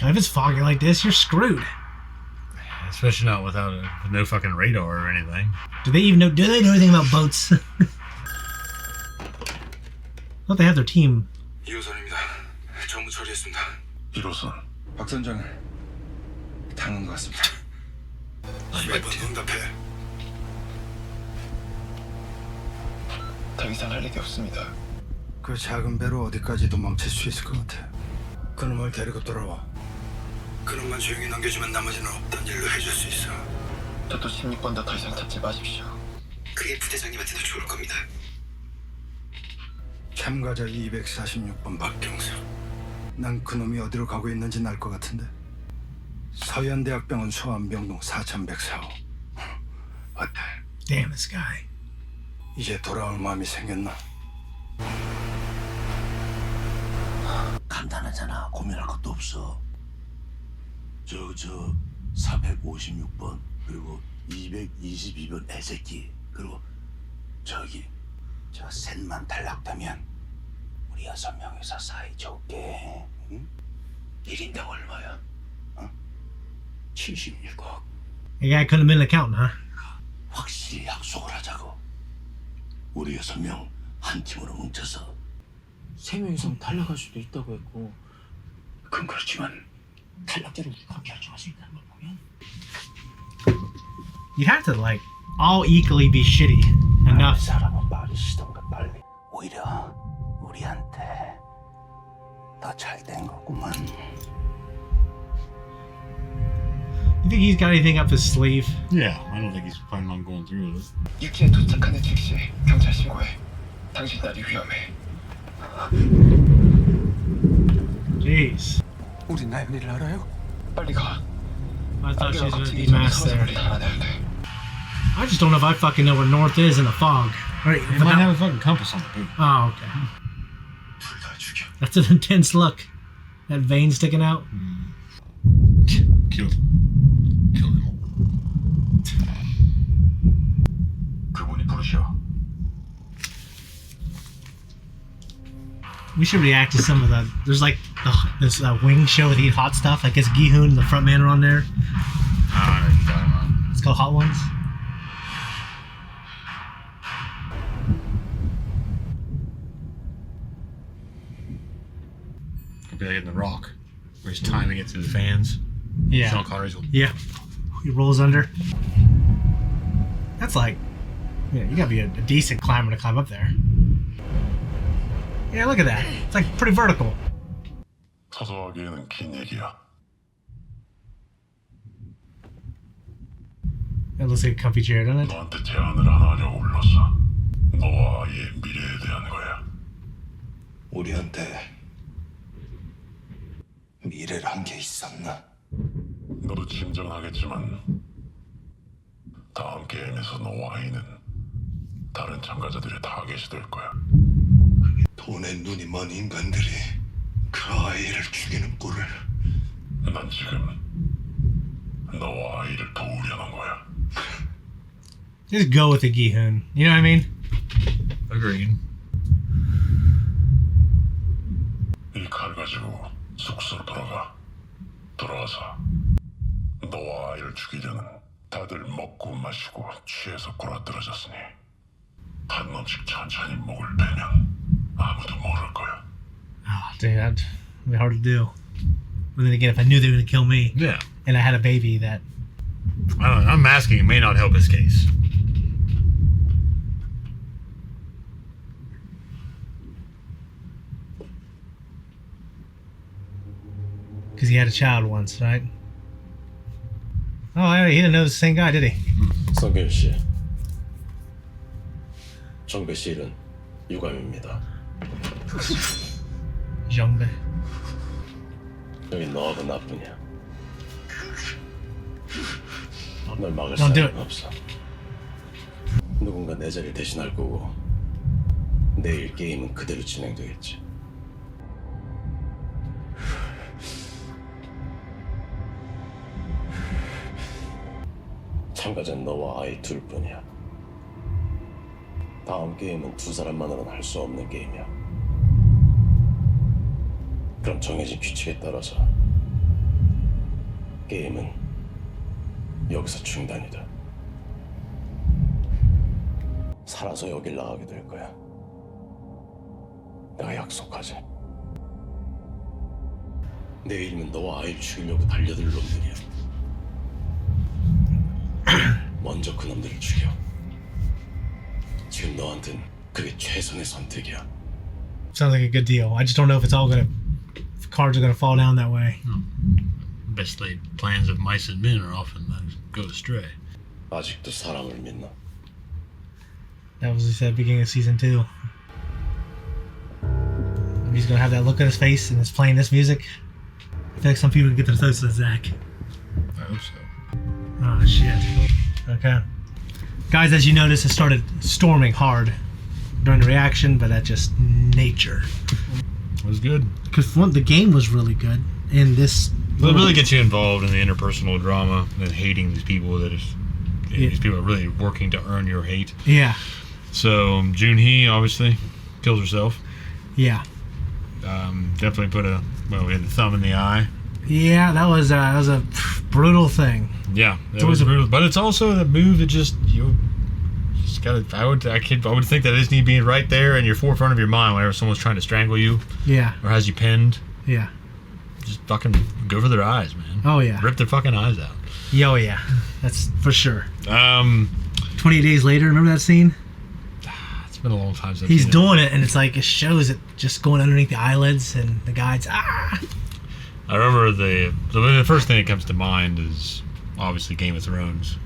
If it's foggy like this, you're screwed. Especially not with no fucking radar or anything. Do they know anything about boats? I thought they have their team 이호선입니다. 전부 처리했습니다. 이로선 박 선장을 당한 것 같습니다. 매번 응답해. 더 이상 할 일이 없습니다. 그 작은 배로 어디까지 도망칠 수 있을 것 같아. 그놈을 데리고 돌아와. 그놈만 조용히 넘겨주면 나머지는 없던 일로 해줄 수 있어. 저도 16번도 더 이상 찾지 마십시오. 그게 부대장님한테도 좋을 겁니다. 참가자 246번 박경수. 난 그놈이 어디로 가고 있는지 알 것 같은데. 서현대학병원 소암병동 4104호. 어때? Damn this guy. 이제 돌아올 마음이 생겼나? 간단하잖아. 고민할 것도 없어. 저 456번 그리고 222번 애새끼 그리고 저기 저 셋만 탈락되면 우리 6명이서 사이좋게 응? 1인당 얼마야? 76억. The guy couldn't have been an accountant, huh? 확실히 약속을 하자고. 우리 6명 한 팀으로 뭉쳐서 3명 이상 탈락할 수도 있다고 했고. 그건 그렇지만 탈락자를 우리가 결정할 수 있다는 걸 보면 You have to like all equally be shitty enough. 사람은 빠르시던가 빨리. 오히려 우리한테 더 잘 된 거구만. You think he's got anything up his sleeve? Yeah, I don't think he's planning on going through with it. 육지에 도착하는 즉시 경찰 신고해. 당신 딸이 위험해. Jeez. 우리 나연이를 알아요? 빨리 가. I thought she was gonna 갑자기 demask there. 서서히 달아나야 돼. I just don't know if I fucking know where north is in the fog. Right, They might have a fucking compass on the boat. Oh, okay. That's an intense look. That vein sticking out. Kill him. 그분이 부르셔. We should react to some of the. There's like this wing show with eat hot stuff. I guess Guithune and the front man are on there. It's called Hot Ones. Could be like in The Rock, where he's timing it through the fans. Yeah. Sean Connery's going, Yeah. He rolls under. That's like, yeah, you gotta be a decent climber to climb up there. Yeah, look at that. It's like pretty vertical. 서서하기에는 긴 얘기야. It looks like a comfy chair, doesn't it? 너한테 제안을 하나 하려고 불렀어. 너와 아이의 미래에 대한 거야. 우리한테 미래란 게 있었나? 너도 짐작하겠지만 다음 게임에서 너와 아이는 다른 참가자들의 타겟이 될 거야. 돈에 눈이 먼 인간들이 그 아이를 죽이는 꼴을. 난 지금 너와 아이를 도우려는 거야. Just go with the Guithune. You know what I mean? Agreed. 이 칼 가지고 숙소로 돌아와서 너와 아이를 죽이려는 다들 먹고 마시고 취해서 골아떨어졌으니 한 놈씩 천천히 목을 베면 아무도 모를 거야. Oh, dude, that'd be hard to do. But then again, if I knew they were gonna kill me, Yeah. and I had a baby, that I don't know. I'm masking it may not help his case. because he had a child once, right? Oh, he didn't know it was the same guy, did he? 성균 씨, 정배 씨는 유감입니다. 정배. 여기 너가 나쁘냐? 널 막을 Don't do 사람은 없어. 누군가 내 자리를 대신할 거고 내일 게임은 그대로 진행되겠지. 참가자는 너와 아이 둘뿐이야. 다음 게임은 두 사람만으로는 할 수 없는 게임이야. 그럼 정해진 규칙에 따라서 게임은 여기서 중단이다. 살아서 여길 나가게 될 거야. 내가 약속하지. 내일이면 너와 아이를 죽이려고 달려들 놈들이야. 먼저 그 놈들을 죽여. 지금 너한텐 그게 최선의 선택이야. Sounds like a good deal. I just don't know if it's all gonna, if cards are gonna fall down that way. Best laid plans of mice and men are often go astray. 아직도 사람을 믿나? That was what he said at the beginning of season 2. He's gonna have that look on his face and it's playing this music. I feel like some people get their throats to Zach. I hope so. Oh shit. Okay. Guys, as you notice, it started storming hard during the reaction, but that's just nature. It was good. Because the game was really good, and this... Well, it really gets you involved in the interpersonal drama and hating these people these people are really working to earn your hate. Yeah. So, Junhee obviously kills herself. Yeah. Definitely put we had the thumb in the eye. Yeah, that was a brutal thing. Yeah, it was brutal. But it's also the move that just gotta. I would think that it just need to be right there in your forefront of your mind whenever someone's trying to strangle you. Yeah. Or has you pinned. Yeah. Just fucking go for their eyes, man. Oh yeah. Rip their fucking eyes out. Oh yeah, that's for sure. 28 days later, remember that scene? It's been a long time since he's doing it, and it's like it shows it just going underneath the eyelids, and the guy's I remember the first thing that comes to mind is obviously Game of Thrones,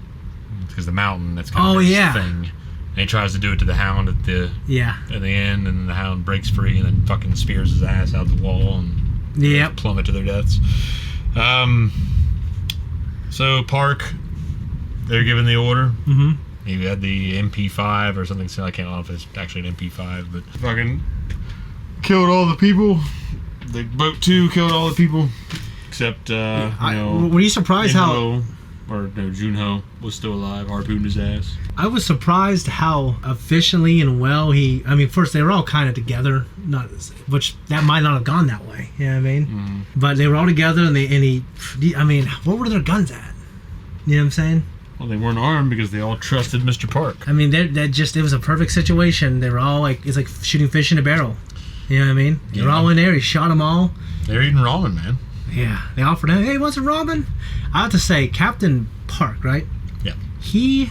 because the mountain that's kind of his thing, and he tries to do it to the Hound at the end, and the Hound breaks free and then fucking spears his ass out the wall and plummet to their deaths. So Park, they're given the order. Mm-hmm. He had the MP5 or something. So I can't know if it's actually an MP5, but fucking killed all the people. The boat 2 killed all the people, except were you surprised Junho was still alive, harpooned his ass. I was surprised how efficiently and well first they were all kind of together, which that might not have gone that way. You know what I mean? Mm-hmm. But they were all together, and what were their guns at? You know what I'm saying? Well, they weren't armed because they all trusted Mr. Park. I mean, it was a perfect situation. They were all it's like shooting fish in a barrel. You know what I mean? They were all in there. He shot them all. They were eating ramen, man. Yeah. They offered him, hey, what's a ramen? I have to say, Captain Park, right? Yeah. He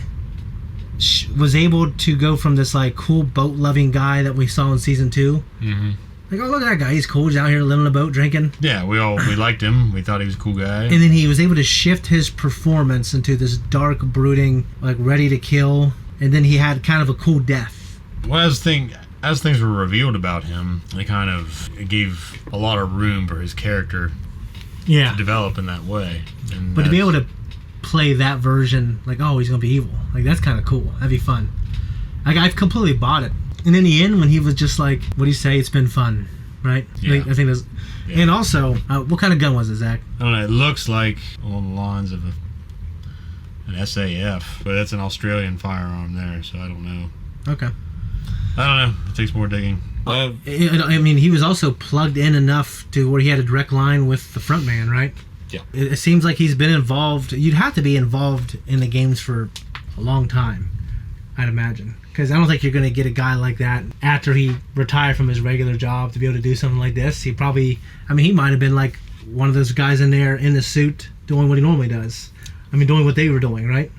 was able to go from this cool boat-loving guy that we saw in season 2. Mm-hmm. Like, oh, look at that guy. He's cool. He's out here living on a boat, drinking. Yeah, we liked him. We thought he was a cool guy. And then he was able to shift his performance into this dark, brooding, ready to kill. And then he had kind of a cool death. Well, as things were revealed about him, they kind of gave a lot of room for his character to develop in that way. But to be able to play that version, he's gonna be evil, that's kind of cool. That'd be fun. I've completely bought it. And in the end, when he was just what do you say? It's been fun, right? Yeah. I think that's. Yeah. And also, what kind of gun was it, Zach? I don't know. It looks like along the lines of an SAF, but that's an Australian firearm there, so I don't know. Okay. I don't know. It takes more digging. He was also plugged in enough to where he had a direct line with the front man, right? Yeah. It seems like he's been involved. You'd have to be involved in the games for a long time, I'd imagine. Because I don't think you're going to get a guy like that after he retired from his regular job to be able to do something like this. He probably, he might have been one of those guys in there in the suit doing what he normally does. Doing what they were doing, right?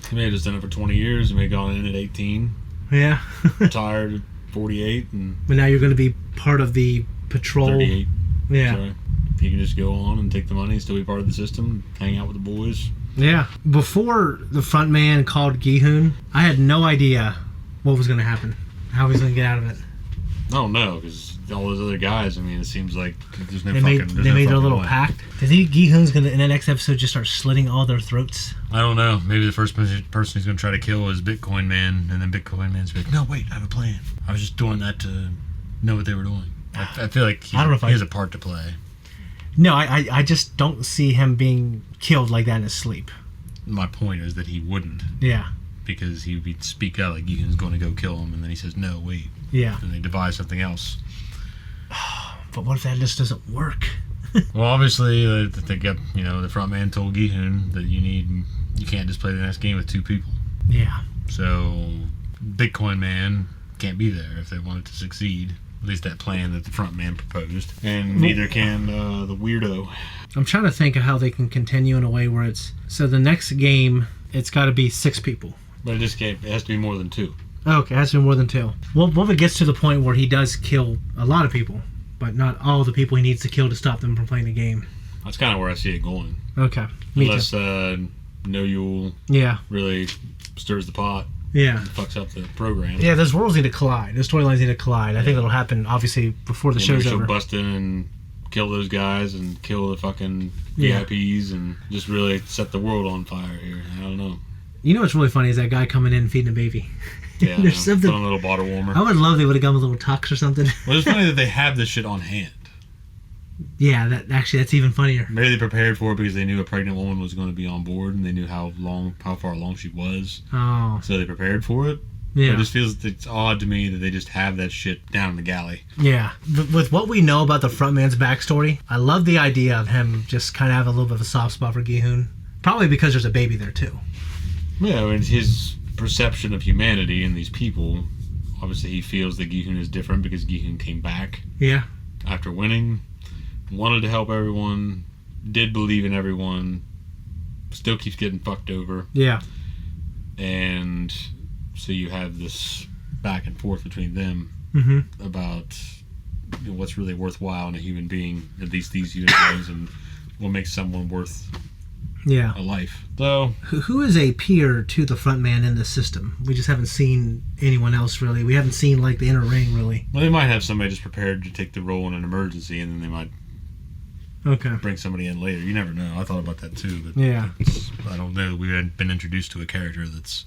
He may have just done it for 20 years and may have gone in at 18. Yeah. Retired at 48. But now you're going to be part of the patrol. 38. Yeah. Sorry. You can just go on and take the money, still be part of the system, hang out with the boys. Yeah. Before the front man called Guithune, I had no idea what was going to happen, how he was going to get out of it. I don't know, because all those other guys, it seems like there's no they fucking... They made their little pact. Do you think Guithune's going to, in the next episode, just start slitting all their throats? I don't know. Maybe the first person he's going to try to kill is Bitcoin Man, and then Bitcoin Man's like, no, wait, I have a plan. I was just doing that to know what they were doing. I feel like he has a part to play. No, I just don't see him being killed like that in his sleep. My point is that he wouldn't. Yeah. Because he would speak out like Guithune's going to go kill him, and then he says, no, wait. Yeah. And they devise something else. But what if that just doesn't work? Well, obviously, the front man told Guithune that you can't just play the next game with 2 people. Yeah. So, Bitcoin Man can't be there if they want it to succeed. At least that plan that the front man proposed. And neither can the weirdo. I'm trying to think of how they can continue in a way where it's... So the next game, it's got to be 6 people. But it has to be more than 2. Okay, it has to be more than 2. Well, what if it gets to the point where he does kill a lot of people, but not all the people he needs to kill to stop them from playing the game? That's kind of where I see it going. Okay, me Unless too. No Yule really stirs the pot. Yeah. And fucks up the program. Yeah, those worlds need to collide. Those storylines need to collide. I think that'll happen, obviously, before the show's over. She'll bust in and kill those guys and kill the fucking VIPs and just really set the world on fire here. I don't know. You know what's really funny is that guy coming in and feeding a baby. Yeah, There's something. Put on a little bottle warmer. I would love they would have gone with a little tux or something. Well, it's funny that they have this shit on hand. Yeah, that's even funnier. Maybe they prepared for it because they knew a pregnant woman was going to be on board and they knew how far along she was. Oh. So they prepared for it. Yeah. But it just feels it's odd to me that they just have that shit down in the galley. Yeah. With what we know about the frontman's backstory, I love the idea of him just kind of having a little bit of a soft spot for Guithune. Probably because there's a baby there too. Yeah, I mean, his perception of humanity and these people, obviously he feels that Guithune is different because Guithune came back. Yeah. After winning, wanted to help everyone, did believe in everyone, still keeps getting fucked over. Yeah. And so you have this back and forth between them about what's really worthwhile in a human being, at least these human beings, and what makes someone worth a life. So who is a peer to the front man in the system? We just haven't seen anyone else really. We haven't seen like the inner ring really. Well, they might have somebody just prepared to take the role in an emergency, and then they might bring somebody in later. You never know. I thought about that too, but I don't know. We hadn't been introduced to a character that's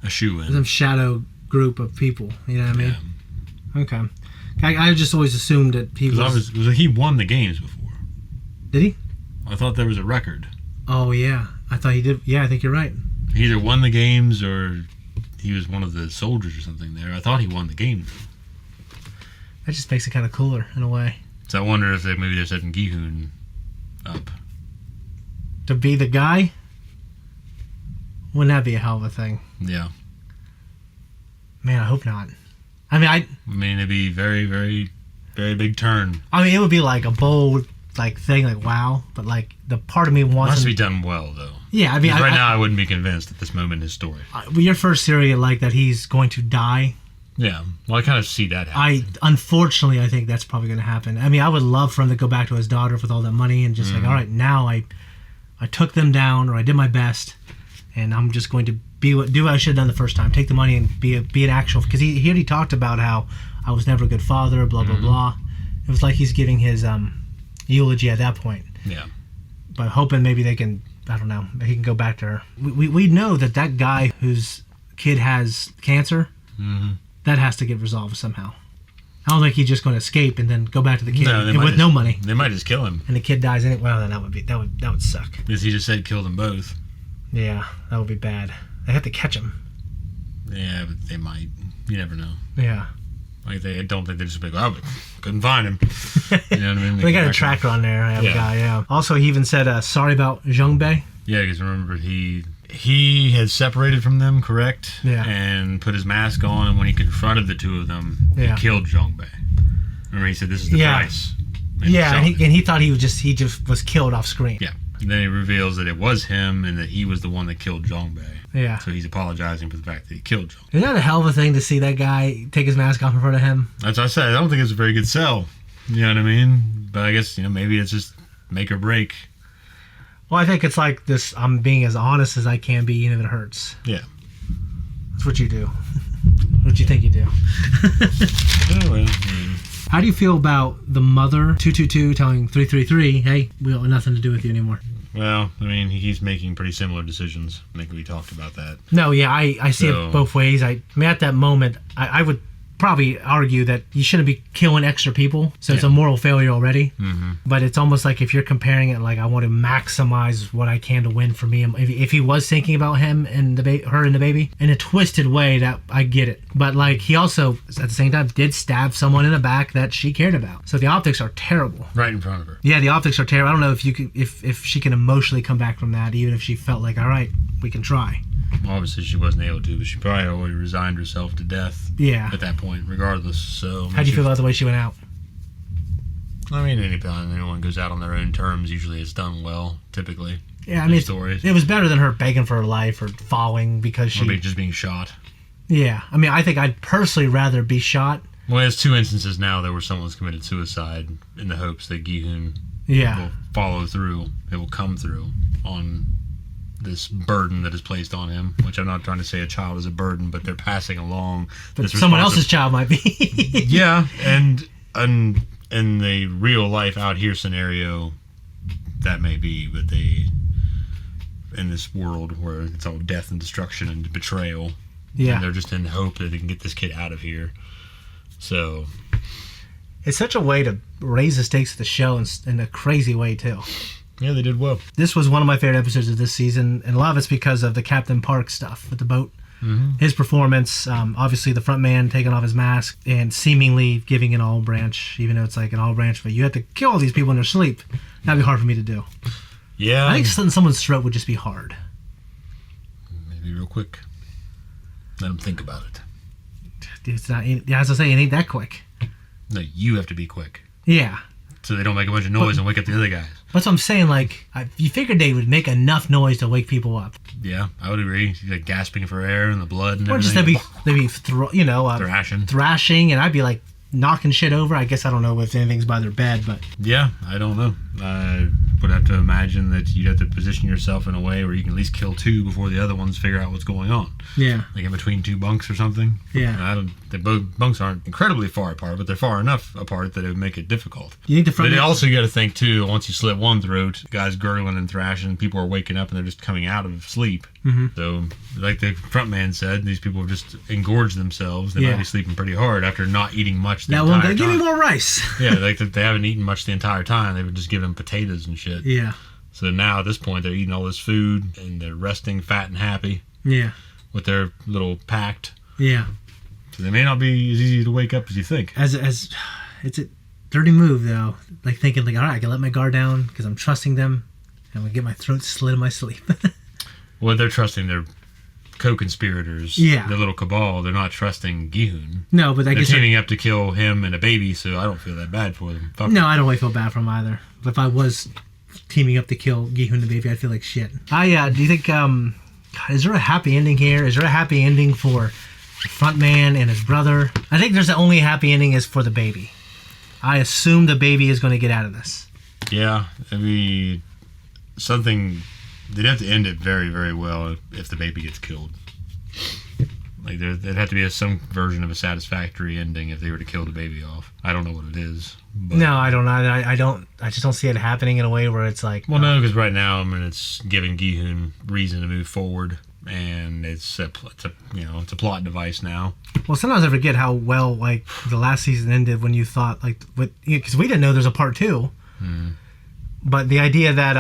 a shoe-in. Some shadow group of people. You know what I mean? Okay. I just always assumed that he was... he won the games before. Did he? I thought there was a record. Oh, yeah. I thought he did. Yeah, I think you're right. He either won the games or he was one of the soldiers or something there. I thought he won the games. That just makes it kind of cooler in a way. So I wonder if maybe they're setting Guithune up. To be the guy? Wouldn't that be a hell of a thing? Yeah. Man, I hope not. I mean, it'd be very, very, very big turn. I mean, it would be like a bold thing, like wow. But like the part of me wants it must be done well, though. Yeah, I mean, right now I wouldn't be convinced at this moment in his story. Your first theory, like that he's going to die. Yeah, well, I kind of see that happen. Unfortunately, I think that's probably going to happen. I mean, I would love for him to go back to his daughter with all that money and just like, all right, now I took them down, or I did my best, and I'm just going to do what I should have done the first time. Take the money and be an actual... Because he already talked about how I was never a good father, blah, blah, blah. It was like he's giving his eulogy at that point. Yeah. But hoping maybe they can... I don't know. He can go back to her. We know that guy whose kid has cancer, that has to get resolved somehow. I don't think he's just going to escape and then go back to the kid with no money. They might just kill him. And the kid dies in it. Well, then that would suck. Because he just said kill them both. Yeah, that would be bad. They have to catch him. Yeah, but they might. You never know. Yeah. Like I don't think they just be like, oh, couldn't find him. You know what I mean? They got a tracker on there. I have a guy. Yeah. Also, he even said sorry about Zhongbei. Yeah, because remember he had separated from them, correct? Yeah. And put his mask on, and when he confronted the two of them, he killed Zhongbei. Remember, he said, "This is the price." Yeah, and he thought he just was killed off screen. Yeah. And then he reveals that it was him and that he was the one that killed Zhongbei. Yeah. So he's apologizing for the fact that he killed Zhongbei. Isn't that a hell of a thing to see that guy take his mask off in front of him? That's what I said. I don't think it's a very good sell. You know what I mean? But I guess, maybe it's just make or break. Well, I think it's like this, I'm being as honest as I can be, even if it hurts. Yeah. That's what you do. What you think you do. How do you feel about the mother 222 telling 333, hey, we don't have nothing to do with you anymore? Well, I mean, he keeps making pretty similar decisions. I think we talked about that. No, yeah, I see it both ways. I mean, at that moment, I would probably argue that you shouldn't be killing extra people, so it's a moral failure already. But it's almost like if you're comparing it, like I want to maximize what I can to win for me. If he was thinking about him and her and the baby in a twisted way, that I get it. But like he also at the same time did stab someone in the back that she cared about. So the optics are terrible. Right in front of her. Yeah, the optics are terrible. I don't know if you could, if she can emotionally come back from that, even if she felt like, all right, we can try. obviously she wasn't able to, but she probably already resigned herself to death. Yeah. At that point, regardless. So. How'd you feel about the way she went out? I mean, anytime anyone goes out on their own terms, usually it's done well. Typically. Yeah, I mean, it was better than her begging for her life or falling because she. Or just being shot. Yeah, I mean, I think I'd personally rather be shot. Well, there's 2 instances now where someone's committed suicide in the hopes that Guithune will follow through. It will come through on this burden that is placed on him, which I'm not trying to say a child is a burden, but they're passing along. But someone else's child might be. Yeah, and in the real life out here scenario, that may be, but in this world where it's all death and destruction and betrayal, and they're just in hope that they can get this kid out of here. So it's such a way to raise the stakes of the show in a crazy way too. Yeah, they did well. This was one of my favorite episodes of this season, and a lot of it's because of the Captain Park stuff with the boat. Mm-hmm. His performance, obviously the front man taking off his mask and seemingly giving an olive branch, even though it's like an olive branch, but you have to kill all these people in their sleep. That'd be hard for me to do. Yeah. I think slitting someone's throat would just be hard. Maybe real quick. Let them think about it. It's not, as I say, it ain't that quick. No, you have to be quick. Yeah. So they don't make a bunch of noise and wake up the other guys. That's what I'm saying. Like, you figured they would make enough noise to wake people up. Yeah, I would agree. Like gasping for air and the blood and or everything. Just they'd be thrashing, and I'd be like knocking shit over. I guess I don't know if anything's by their bed, but yeah, I don't know. I would have to imagine that you'd have to position yourself in a way where you can at least kill 2 before the other ones figure out what's going on. Yeah, like in between 2 bunks or something. Yeah, the bunks aren't incredibly far apart, but they're far enough apart that it would make it difficult. You think the front? But also you got to think too. Once you slit one throat, guys gurgling and thrashing, people are waking up and they're just coming out of sleep. Mm-hmm. So, like the front man said, these people have just engorged themselves. They might be sleeping pretty hard after not eating much the entire time. Give me more rice. Yeah, like they haven't eaten much the entire time. They would just give them potatoes and shit. Yeah. So now at this point they're eating all this food and they're resting fat and happy. Yeah. With their little pact. Yeah. So they may not be as easy to wake up as you think. As it's a dirty move though. Like thinking like, all right, I can let my guard down because I'm trusting them. I'm gonna get my throat slit in my sleep. Well, they're trusting their co-conspirators. Yeah. Their little cabal. They're not trusting Guithune. No, but I guess they're teaming up to kill him and a baby. So I don't feel that bad for them. No, I don't really feel bad for them either. But if I was teaming up to kill Guithune and the baby, I'd feel like shit. Do you think? God, is there a happy ending here? Is there a happy ending for the front man and his brother? I think there's the only happy ending is for the baby. I assume the baby is going to get out of this. Yeah, I mean, something. They'd have to end it very, very well if the baby gets killed. Like there'd have to be some version of a satisfactory ending if they were to kill the baby off. I don't know what it is. But no, I don't know. I just don't see it happening in a way where it's like. Well, no, because right now, I mean, it's giving Guithune reason to move forward, and it's a plot device now. Well, sometimes I forget how well like the last season ended when you thought like because we didn't know there's a part 2. But the idea that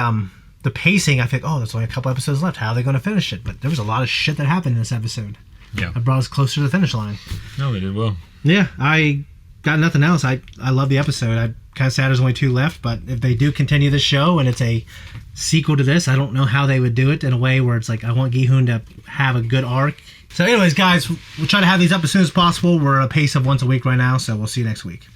the pacing, I think, there's only a couple episodes left. How are they going to finish it? But there was a lot of shit that happened in this episode. Yeah. That brought us closer to the finish line. No, they did well. Yeah, I got nothing else. I love the episode. I'm kind of sad there's only 2 left, but if they do continue the show and it's a sequel to this, I don't know how they would do it in a way where it's like, I want Guithune to have a good arc. So anyways, guys, we'll try to have these up as soon as possible. We're at a pace of once a week right now, so we'll see you next week.